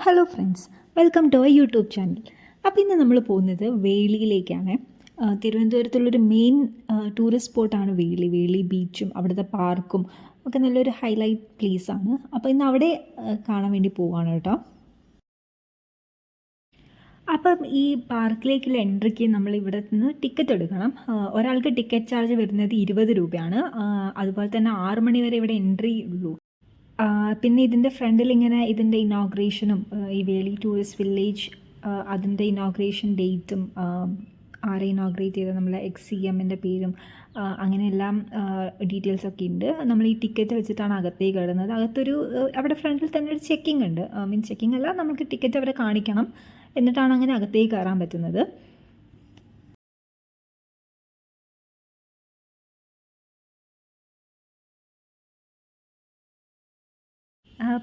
Hello friends, welcome to our YouTube channel. അപ്പോൾ ഇന്ന് നമ്മൾ പോകുന്നത് വേളിയിലേക്കാണ്. തിരുവനന്തപുരത്തുള്ളൊരു മെയിൻ ടൂറിസ്റ്റ് സ്പോട്ടാണ് വേളി ബീച്ചും അവിടുത്തെ പാർക്കും ഒക്കെ നല്ലൊരു ഹൈലൈറ്റ് പ്ലേസാണ്. അപ്പോൾ ഇന്ന് അവിടെ കാണാൻ വേണ്ടി പോവുകയാണ് കേട്ടോ. അപ്പം ഈ പാർക്കിലേക്കുള്ള എൻട്രിക്ക് നമ്മൾ ഇവിടെ നിന്ന് ടിക്കറ്റ് എടുക്കണം. ഒരാൾക്ക് ടിക്കറ്റ് ചാർജ് വരുന്നത് 20 രൂപയാണ്. അതുപോലെ തന്നെ 6 മണി വരെ ഇവിടെ എൻട്രി ഉള്ളൂ. പിന്നെ ഇതിൻ്റെ ഫ്രണ്ടിൽ ഇങ്ങനെ ഇതിൻ്റെ ഇനോഗ്രേഷനും ഈ വേളി ടൂറിസ്റ്റ് വില്ലേജ് അതിൻ്റെ ഇനോഗ്രേഷൻ ഡേറ്റും ആരെ ഇനോഗ്രേറ്റ് ചെയ്ത നമ്മളെ എക്സ്-CMൻ്റെ പേരും അങ്ങനെയെല്ലാം ഡീറ്റെയിൽസൊക്കെ ഉണ്ട്. നമ്മൾ ഈ ടിക്കറ്റ് വെച്ചിട്ടാണ് അകത്തേക്ക് കയറുന്നത്. അകത്തൊരു അവിടെ ഫ്രണ്ടിൽ തന്നെ ഒരു ചെക്കിംഗ് ഉണ്ട്. മീൻസ് ചെക്കിംഗ് അല്ല, നമുക്ക് ടിക്കറ്റ് അവരെ കാണിക്കണം, എന്നിട്ടാണ് അങ്ങനെ അകത്തേക്ക് കയറാൻ പറ്റുന്നത്.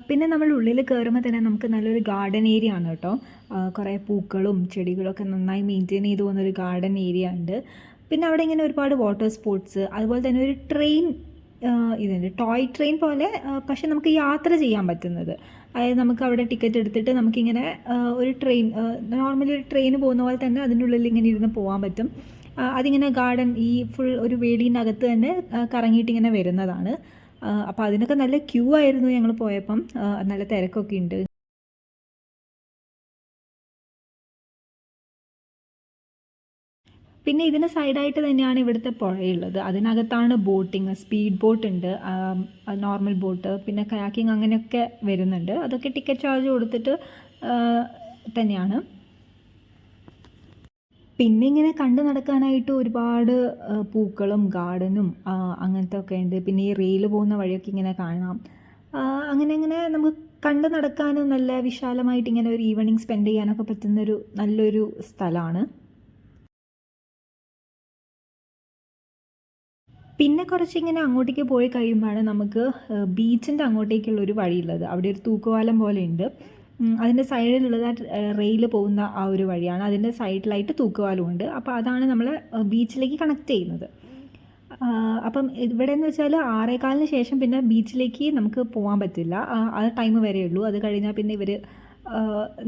പിന്നെ നമ്മൾ ഉള്ളിൽ കയറുമ്പോൾ തന്നെ നമുക്ക് നല്ലൊരു ഗാർഡൻ ഏരിയ ആണ് കേട്ടോ. കുറേ പൂക്കളും ചെടികളൊക്കെ നന്നായി മെയിൻറ്റെയിൻ ചെയ്ത് പോകുന്നൊരു ഗാർഡൻ ഏരിയ ഉണ്ട്. പിന്നെ അവിടെ ഇങ്ങനെ ഒരുപാട് വാട്ടർ സ്പോർട്സ്, അതുപോലെ തന്നെ ഒരു ട്രെയിൻ ഇതുണ്ട്, ടോയ് ട്രെയിൻ പോലെ, പക്ഷെ നമുക്ക് യാത്ര ചെയ്യാൻ പറ്റുന്നത്. അതായത് നമുക്ക് അവിടെ ടിക്കറ്റ് എടുത്തിട്ട് നമുക്കിങ്ങനെ ഒരു ട്രെയിൻ, നോർമലി ഒരു ട്രെയിൻ പോകുന്ന പോലെ തന്നെ അതിൻ്റെ ഉള്ളിൽ ഇങ്ങനെ ഇരുന്ന് പോകാൻ പറ്റും. അതിങ്ങനെ ഗാർഡൻ ഈ ഫുൾ ഒരു വേടീൻ്റെ അകത്ത് തന്നെ കറങ്ങിയിട്ട് ഇങ്ങനെ വരുന്നതാണ്. അപ്പോൾ അതിനൊക്കെ നല്ല ക്യൂ ആയിരുന്നു ഞങ്ങൾ പോയപ്പം. നല്ല തിരക്കൊക്കെ ഉണ്ട്. പിന്നെ ഇതിന് സൈഡായിട്ട് തന്നെയാണ് ഇവിടുത്തെ പുഴയുള്ളത്. അതിനകത്താണ് ബോട്ടിങ്, സ്പീഡ് ബോട്ട് ഉണ്ട്, നോർമൽ ബോട്ട്, പിന്നെ കയാക്കിങ് അങ്ങനെയൊക്കെ വരുന്നുണ്ട്. അതൊക്കെ ടിക്കറ്റ് ചാർജ് കൊടുത്തിട്ട് തന്നെയാണ്. പിന്നെ ഇങ്ങനെ കണ്ടു നടക്കാനായിട്ട് ഒരുപാട് പൂക്കളും ഗാർഡനും അങ്ങനത്തെ ഒക്കെ ഉണ്ട്. പിന്നെ ഈ റെയിൽ പോകുന്ന വഴിയൊക്കെ ഇങ്ങനെ കാണാം. അങ്ങനെ നമുക്ക് കണ്ടു നടക്കാനും നല്ല വിശാലമായിട്ട് ഇങ്ങനെ ഒരു ഈവനിങ് സ്പെൻഡ് ചെയ്യാനൊക്കെ പറ്റുന്നൊരു നല്ലൊരു സ്ഥലമാണ്. പിന്നെ കുറച്ചിങ്ങനെ അങ്ങോട്ടേക്ക് പോയി കഴിയുമ്പോഴാണ് നമുക്ക് ബീച്ചിൻ്റെ അങ്ങോട്ടേക്കുള്ളൊരു വഴിയുള്ളത്. അവിടെ ഒരു തൂക്കുപാലം പോലെ ഉണ്ട്. അതിൻ്റെ സൈഡിലുള്ളത് റെയിൽ പോകുന്ന ആ ഒരു വഴിയാണ്. അതിൻ്റെ സൈഡിലായിട്ട് തൂക്കുപാലമുണ്ട്. അപ്പോൾ അതാണ് നമ്മൾ ബീച്ചിലേക്ക് കണക്ട് ചെയ്യുന്നത്. അപ്പം ഇവിടെ എന്ന് വെച്ചാൽ 6:15 ശേഷം പിന്നെ ബീച്ചിലേക്ക് നമുക്ക് പോകാൻ പറ്റില്ല. ആ ടൈം വരെ ഉള്ളൂ. അത് കഴിഞ്ഞാൽ പിന്നെ ഇവർ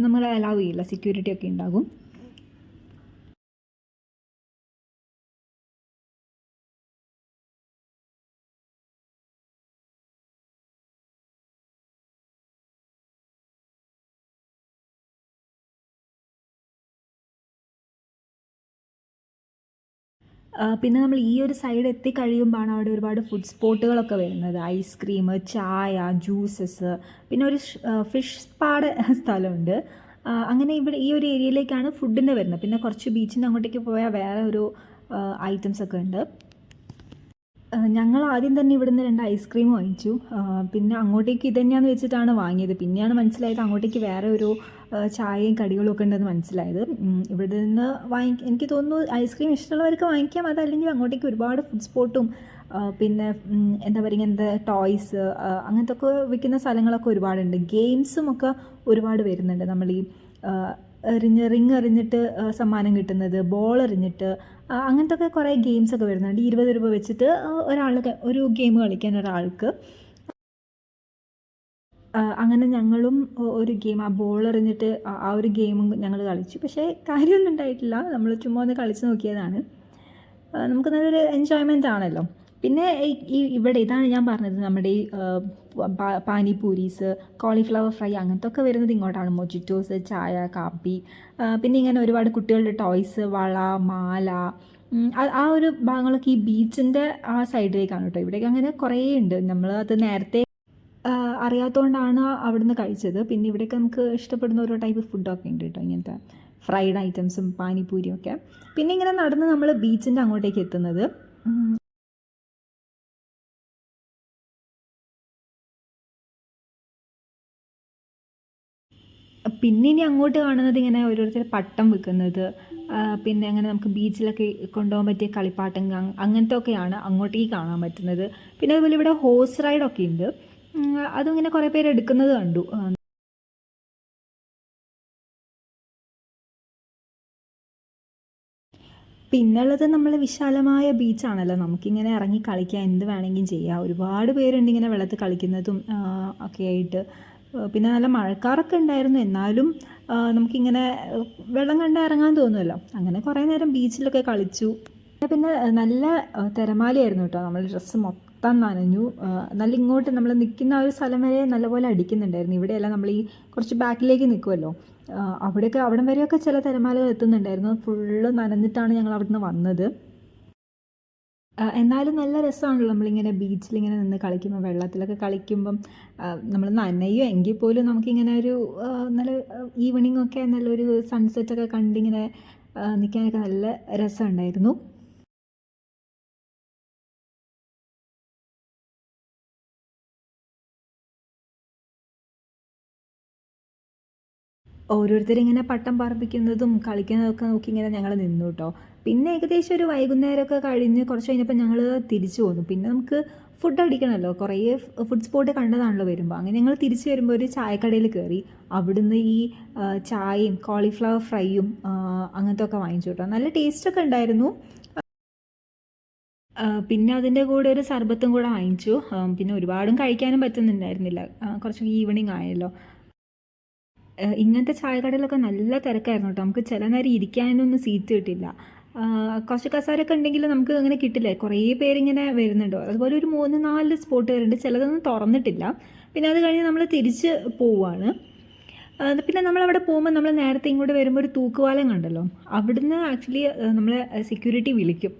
നമ്മളെ അലൗ ചെയ്യില്ല, സെക്യൂരിറ്റി ഒക്കെ ഉണ്ടാകും. പിന്നെ നമ്മൾ ഈ ഒരു സൈഡ് എത്തിക്കഴിയുമ്പോഴാണ് അവിടെ ഒരുപാട് ഫുഡ് സ്പോട്ടുകളൊക്കെ വരുന്നത്. ഐസ്ക്രീം, ചായ, ജ്യൂസസ്, പിന്നെ ഒരു ഫിഷ് സ്പായുടെ സ്ഥലമുണ്ട്. അങ്ങനെ ഇവിടെ ഈ ഒരു ഏരിയയിലേക്കാണ് ഫുഡിൻ്റെ വരുന്നത്. പിന്നെ കുറച്ച് ബീച്ചിൻ്റെ അങ്ങോട്ടേക്ക് പോയാൽ വേറെ ഒരു ഐറ്റംസ് ഒക്കെ ഉണ്ട്. ഞങ്ങൾ ആദ്യം തന്നെ ഇവിടുന്ന് 2 ഐസ്ക്രീം വാങ്ങിച്ചു. പിന്നെ അങ്ങോട്ടേക്ക് ഇതന്നെയാണെന്ന് വെച്ചിട്ടാണ് വാങ്ങിയത്. പിന്നെയാണ് മനസ്സിലായത് അങ്ങോട്ടേക്ക് വേറെ ഒരു ചായയും കടികളും ഒക്കെ ഉണ്ടെന്ന് മനസ്സിലായത്. ഇവിടെ നിന്ന് എനിക്ക് തോന്നുന്നു ഐസ്ക്രീം ഇഷ്ടമുള്ളവർക്ക് വാങ്ങിക്കാം. അതല്ലെങ്കിൽ അങ്ങോട്ടേക്ക് ഒരുപാട് ഫുഡ് സ്പോട്ടും പിന്നെ എന്താ പറയുക, ഇങ്ങനത്തെ ടോയ്സ് അങ്ങനത്തെ ഒക്കെ വിൽക്കുന്ന സ്ഥലങ്ങളൊക്കെ ഒരുപാടുണ്ട്. ഗെയിംസും ഒക്കെ ഒരുപാട് വരുന്നുണ്ട്. നമ്മൾ ഈ റിങ് എറിഞ്ഞിട്ട് സമ്മാനം കിട്ടുന്നത്, ബോൾ എറിഞ്ഞിട്ട് അങ്ങനത്തെ ഒക്കെ കുറേ ഗെയിംസൊക്കെ വരുന്നുണ്ട്. 20 രൂപ വെച്ചിട്ട് ഒരു ഗെയിം കളിക്കാൻ ഒരാൾക്ക്. അങ്ങനെ ഞങ്ങളും ഒരു ഗെയിം, ആ ബോൾ എറിഞ്ഞിട്ട് ആ ഒരു ഗെയിമും ഞങ്ങൾ കളിച്ചു. പക്ഷേ കാര്യമൊന്നും ഉണ്ടായിട്ടില്ല. നമ്മൾ ചുമ്മാ ഒന്ന് കളിച്ച് നോക്കിയതാണ്. നമുക്ക് നല്ലൊരു എൻജോയ്മെൻ്റ് ആണല്ലോ. പിന്നെ ഇവിടെ ഇതാണ് ഞാൻ പറഞ്ഞത്, നമ്മുടെ ഈ പാനിപൂരീസ്, കോളിഫ്ലവർ ഫ്രൈ അങ്ങനത്തെ ഒക്കെ വരുന്നത് ഇങ്ങോട്ടാണ്. മൊജിറ്റോസ്, ചായ, കാപ്പി, പിന്നെ ഇങ്ങനെ ഒരുപാട് കുട്ടികളുടെ ടോയ്സ്, വള, മാല, ആ ഒരു ഭാഗങ്ങളൊക്കെ ഈ ബീച്ചിൻ്റെ ആ സൈഡിലേക്കാണ് കേട്ടോ. ഇവിടേക്ക് അങ്ങനെ കുറേ ഉണ്ട്. നമ്മൾ അത് നേരത്തെ അറിയാത്തതുകൊണ്ടാണ് അവിടുന്ന് കഴിച്ചത്. പിന്നെ ഇവിടെയൊക്കെ നമുക്ക് ഇഷ്ടപ്പെടുന്ന ഓരോ ടൈപ്പ് ഫുഡൊക്കെ ഉണ്ട് കേട്ടോ, ഇങ്ങനത്തെ ഫ്രൈഡ് ഐറ്റംസും പാനിപൂരിയും ഒക്കെ. പിന്നെ ഇങ്ങനെ നടന്ന് നമ്മൾ ബീച്ചിൻ്റെ അങ്ങോട്ടേക്ക് എത്തുന്നത്. പിന്നെ ഇനി അങ്ങോട്ട് കാണുന്നത് ഇങ്ങനെ ഓരോരുത്തർ പട്ടം വെക്കുന്നത്, പിന്നെ അങ്ങനെ നമുക്ക് ബീച്ചിലൊക്കെ കൊണ്ടുപോകാൻ പറ്റിയ കളിപ്പാട്ടം അങ്ങനത്തെ ഒക്കെയാണ് അങ്ങോട്ടേക്ക് കാണാൻ പറ്റുന്നത്. പിന്നെ അതുപോലെ ഇവിടെ ഹോഴ്സ് റൈഡൊക്കെ ഉണ്ട്. അതും ഇങ്ങനെ കുറേ പേര് എടുക്കുന്നത് കണ്ടു. പിന്നുള്ളത് നമ്മൾ വിശാലമായ ബീച്ചാണല്ലോ, നമുക്കിങ്ങനെ ഇറങ്ങി കളിക്കാൻ എന്ത് വേണമെങ്കിലും ചെയ്യാം. ഒരുപാട് പേരുണ്ട് ഇങ്ങനെ വെള്ളത്തിൽ കളിക്കുന്നതും ഒക്കെ ആയിട്ട്. പിന്നെ നല്ല മഴക്കാറൊക്കെ ഉണ്ടായിരുന്നു. എന്നാലും നമുക്കിങ്ങനെ വെള്ളം കണ്ടാൽ ഇറങ്ങാൻ തോന്നുമല്ലോ. അങ്ങനെ കുറേ നേരം ബീച്ചിലൊക്കെ കളിച്ചു. പിന്നെ നല്ല തിരമാലയായിരുന്നു കേട്ടോ. നമ്മൾ ഡ്രസ്സ് മൊത്തം നനഞ്ഞു. നല്ല ഇങ്ങോട്ട് നമ്മൾ നിൽക്കുന്ന ആ ഒരു സ്ഥലം വരെ നല്ലപോലെ അടിക്കുന്നുണ്ടായിരുന്നു. ഇവിടെയല്ല, നമ്മൾ ഈ കുറച്ച് ബാക്കിലേക്ക് നിൽക്കുമല്ലോ, അവിടെയൊക്കെ അവിടം വരെയൊക്കെ ചില തിരമാലകൾ എത്തുന്നുണ്ടായിരുന്നു. ഫുള്ള് നനഞ്ഞിട്ടാണ് ഞങ്ങൾ അവിടുന്ന് വന്നത്. എന്നാലും നല്ല രസമാണല്ലോ നമ്മളിങ്ങനെ ബീച്ചിലിങ്ങനെ നിന്ന് കളിക്കുമ്പോൾ, വെള്ളത്തിലൊക്കെ കളിക്കുമ്പം നമ്മൾ നനയും എങ്കിൽ പോലും നമുക്കിങ്ങനെ ഒരു നല്ല ഈവനിങ് ഒക്കെ നല്ലൊരു സൺസെറ്റൊക്കെ കണ്ടിങ്ങനെ നിൽക്കാനൊക്കെ നല്ല രസമുണ്ടായിരുന്നു. ഓരോരുത്തരിങ്ങനെ പട്ടം പറപ്പിക്കുന്നതും കളിക്കുന്നതൊക്കെ നോക്കി ഇങ്ങനെ ഞങ്ങൾ നിന്നു കേട്ടോ. പിന്നെ ഏകദേശം ഒരു വൈകുന്നേരമൊക്കെ കഴിഞ്ഞ് കുറച്ച് കഴിഞ്ഞപ്പോൾ ഞങ്ങൾ തിരിച്ചു പോന്നു. പിന്നെ നമുക്ക് ഫുഡ് അടിക്കണമല്ലോ, കുറേ ഫുഡ് സ്പോട്ട് കണ്ടതാണല്ലോ വരുമ്പോൾ. അങ്ങനെ ഞങ്ങൾ തിരിച്ചു വരുമ്പോൾ ഒരു ചായക്കടയിൽ കയറി. അവിടുന്ന് ഈ ചായയും കോളിഫ്ലവർ ഫ്രൈയും അങ്ങനത്തെ ഒക്കെ വാങ്ങിച്ചു കേട്ടോ. നല്ല ടേസ്റ്റൊക്കെ ഉണ്ടായിരുന്നു. പിന്നെ അതിൻ്റെ കൂടെ ഒരു സർബത്തും കൂടെ വാങ്ങിച്ചു. പിന്നെ ഒരുപാടും കഴിക്കാനും പറ്റുന്നുണ്ടായിരുന്നില്ല, കുറച്ച് ഈവനിങ് ആയല്ലോ. ഇങ്ങനത്തെ ചായക്കടയിലൊക്കെ നല്ല തിരക്കായിരുന്നു കേട്ടോ. നമുക്ക് ചില നേരം ഇരിക്കാനൊന്നും സീറ്റ് കിട്ടില്ല. കുറച്ച് കസേരയൊക്കെ ഉണ്ടെങ്കിൽ നമുക്ക് അങ്ങനെ കിട്ടില്ല. കുറേ പേരിങ്ങനെ വരുന്നുണ്ടോ. അതുപോലെ ഒരു 3-4 സ്പോട്ടുകളുണ്ട്. ചിലതൊന്നും തുറന്നിട്ടില്ല. പിന്നെ അത് കഴിഞ്ഞ് നമ്മൾ തിരിച്ച് പോവുകയാണ്. പിന്നെ നമ്മളവിടെ പോകുമ്പോൾ നമ്മൾ നേരത്തെ ഇങ്ങോട്ട് വരുമ്പോൾ ഒരു തൂക്കുപാലം കണ്ടല്ലോ. അവിടുന്ന് ആക്ച്വലി നമ്മളെ സെക്യൂരിറ്റി വിളിക്കും,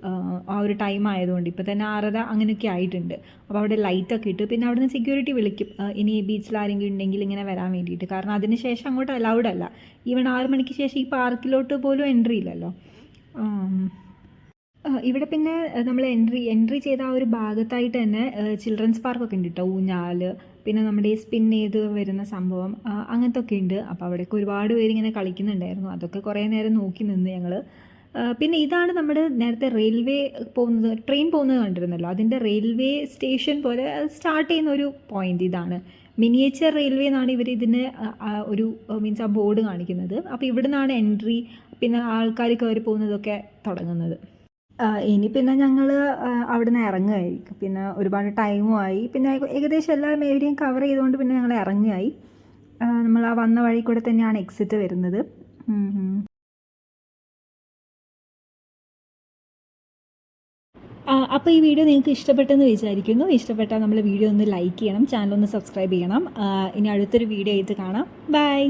ആ ഒരു ടൈം ആയതുകൊണ്ട്. ഇപ്പോൾ തന്നെ 6:30 അങ്ങനെയൊക്കെ ആയിട്ടുണ്ട്. അപ്പോൾ അവിടെ ലൈറ്റൊക്കെ ഇട്ട് പിന്നെ അവിടുന്ന് സെക്യൂരിറ്റി വിളിക്കും, ഇനി ബീച്ചിൽ ആരെങ്കിലും ഉണ്ടെങ്കിൽ ഇങ്ങനെ വരാൻ വേണ്ടിയിട്ട്. കാരണം അതിന് ശേഷം അങ്ങോട്ട് അലൗഡ് അല്ല. ഈവൻ 6 മണിക്ക് ശേഷം ഈ പാർക്കിലോട്ട് പോലും എൻട്രി ഇല്ലല്ലോ. ഇവിടെ പിന്നെ നമ്മൾ എൻട്രി ചെയ്ത ആ ഒരു ഭാഗത്തായിട്ട് തന്നെ ചിൽഡ്രൻസ് പാർക്കൊക്കെ ഉണ്ട് കേട്ടോ. ഊഞ്ഞാൽ, പിന്നെ നമ്മുടെ ഈ സ്പിൻ ചെയ്ത് വരുന്ന സംഭവം, അങ്ങനത്തെ ഒക്കെ ഉണ്ട്. അപ്പോൾ അവിടെയൊക്കെ ഒരുപാട് പേര് ഇങ്ങനെ കളിക്കുന്നുണ്ടായിരുന്നു. അതൊക്കെ കുറേ നേരം നോക്കി നിന്ന് ഞങ്ങൾ. പിന്നെ ഇതാണ് നമ്മുടെ നേരത്തെ റെയിൽവേ പോകുന്നത്, ട്രെയിൻ പോകുന്നത് കണ്ടിരുന്നല്ലോ, അതിൻ്റെ റെയിൽവേ സ്റ്റേഷൻ പോലെ സ്റ്റാർട്ട് ചെയ്യുന്ന ഒരു പോയിന്റ് ഇതാണ്. മിനിയേച്ചർ റെയിൽവേ എന്നാണ് ഇവർ ഇതിന് ഒരു മീൻസ് ആ ബോർഡ് കാണിക്കുന്നത്. അപ്പോൾ ഇവിടെ നിന്നാണ് എൻട്രി, പിന്നെ ആൾക്കാർ കയറി പോകുന്നതൊക്കെ തുടങ്ങുന്നത്. ഇനി പിന്നെ ഞങ്ങൾ അവിടെ നിന്ന് ഇറങ്ങുകയായിരിക്കും. പിന്നെ ഒരുപാട് ടൈമും ആയി. പിന്നെ ഏകദേശം എല്ലാ ഏരിയയും കവർ ചെയ്തുകൊണ്ട് പിന്നെ ഞങ്ങൾ ഇറങ്ങുകയായി. നമ്മൾ ആ വന്ന വഴി കൂടെ തന്നെയാണ് എക്സിറ്റ് വരുന്നത്. അപ്പോൾ ഈ വീഡിയോ നിങ്ങൾക്ക് ഇഷ്ടപ്പെട്ടെന്ന് വിചാരിക്കുന്നു. ഇഷ്ടപ്പെട്ടാൽ നമ്മൾ വീഡിയോ ഒന്ന് ലൈക്ക് ചെയ്യണം, ചാനൽ ഒന്ന് സബ്സ്ക്രൈബ് ചെയ്യണം. ഇനി അടുത്തൊരു വീഡിയോ ആയിട്ട് കാണാം. ബൈ.